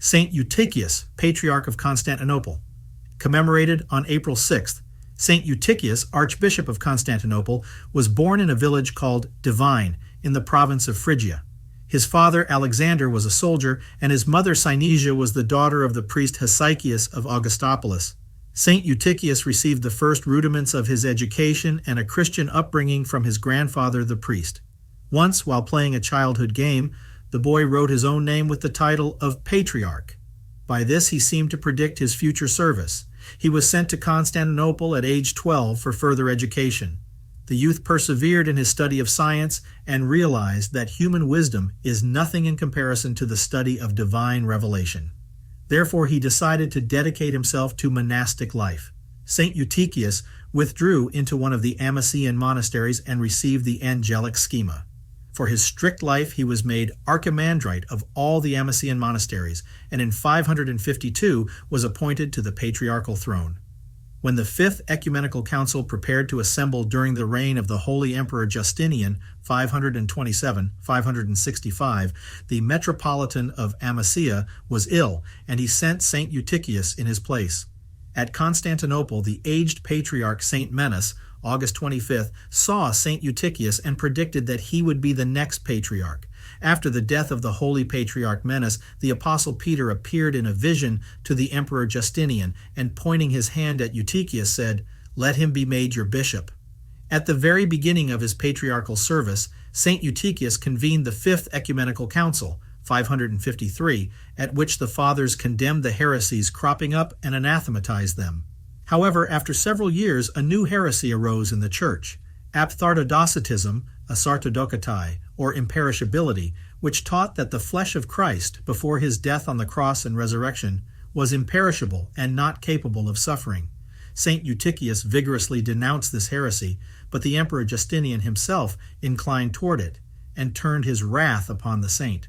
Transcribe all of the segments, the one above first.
Saint Eutychius, Patriarch of Constantinople. Commemorated on April 6th, Saint Eutychius, Archbishop of Constantinople, was born in a village called Divine in the province of Phrygia. His father, Alexander, was a soldier, and his mother, Synesia, was the daughter of the priest Eutychius of Augustopolis. Saint Eutychius received the first rudiments of his education and a Christian upbringing from his grandfather, the priest. Once, while playing a childhood game, the boy wrote his own name with the title of Patriarch. By this, he seemed to predict his future service. He was sent to Constantinople at age 12 for further education. The youth persevered in his study of science and realized that human wisdom is nothing in comparison to the study of divine revelation. Therefore, he decided to dedicate himself to monastic life. Saint Eutychius withdrew into one of the Amasian monasteries and received the angelic schema. For his strict life, he was made archimandrite of all the Amasian monasteries, and in 552 was appointed to the patriarchal throne. When the Fifth Ecumenical Council prepared to assemble during the reign of the Holy Emperor Justinian, 527-565, the Metropolitan of Amasia was ill, and he sent Saint Eutychius in his place. At Constantinople, the aged patriarch Saint Menas, August 25th, saw Saint Eutychius and predicted that he would be the next patriarch. After the death of the holy patriarch Menas, the apostle Peter appeared in a vision to the emperor Justinian and, pointing his hand at Eutychius, said, "Let him be made your bishop." At the very beginning of his patriarchal service, Saint Eutychius convened the Fifth Ecumenical Council, 553, at which the fathers condemned the heresies cropping up and anathematized them. However, after several years, a new heresy arose in the Church, aphthartodocetism, asartodokatai, or imperishability, which taught that the flesh of Christ, before his death on the cross and resurrection, was imperishable and not capable of suffering. Saint Eutychius vigorously denounced this heresy, but the Emperor Justinian himself inclined toward it and turned his wrath upon the saint.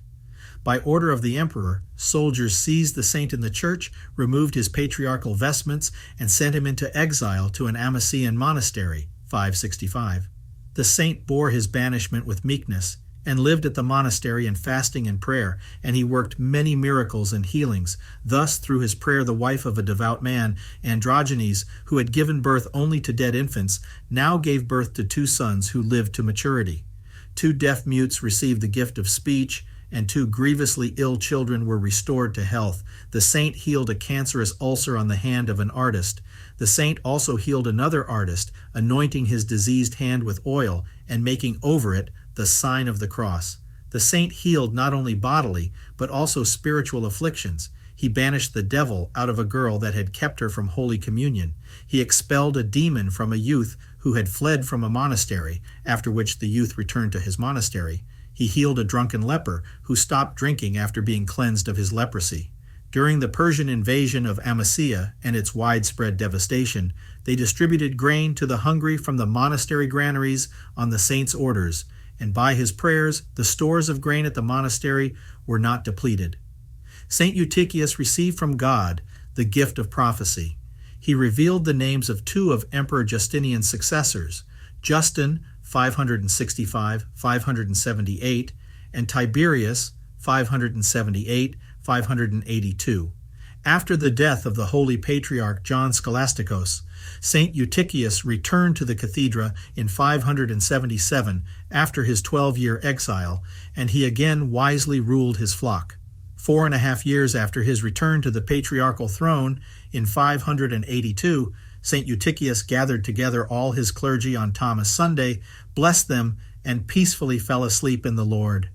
By order of the emperor, soldiers seized the saint in the church, removed his patriarchal vestments, and sent him into exile to an Amasian monastery, 565. The saint bore his banishment with meekness, and lived at the monastery in fasting and prayer, and he worked many miracles and healings. Thus, through his prayer, the wife of a devout man, Androgenes, who had given birth only to dead infants, now gave birth to 2 sons who lived to maturity. 2 deaf mutes received the gift of speech, and 2 grievously ill children were restored to health. The saint healed a cancerous ulcer on the hand of an artist. The saint also healed another artist, anointing his diseased hand with oil and making over it the sign of the cross. The saint healed not only bodily, but also spiritual afflictions. He banished the devil out of a girl that had kept her from Holy Communion. He expelled a demon from a youth who had fled from a monastery, after which the youth returned to his monastery. He healed a drunken leper who stopped drinking after being cleansed of his leprosy. During the Persian invasion of Amasia and its widespread devastation, they distributed grain to the hungry from the monastery granaries on the saint's orders, and by his prayers, the stores of grain at the monastery were not depleted. Saint Eutychius received from God the gift of prophecy. He revealed the names of 2 of Emperor Justinian's successors, Justin, 565-578, and Tiberius, 578-582. After the death of the holy patriarch John Scholasticos, Saint Eutychius returned to the cathedra in 577 after his 12-year exile, and he again wisely ruled his flock. 4.5 years after his return to the patriarchal throne, in 582, Saint Eutychius gathered together all his clergy on Thomas Sunday, blessed them, and peacefully fell asleep in the Lord.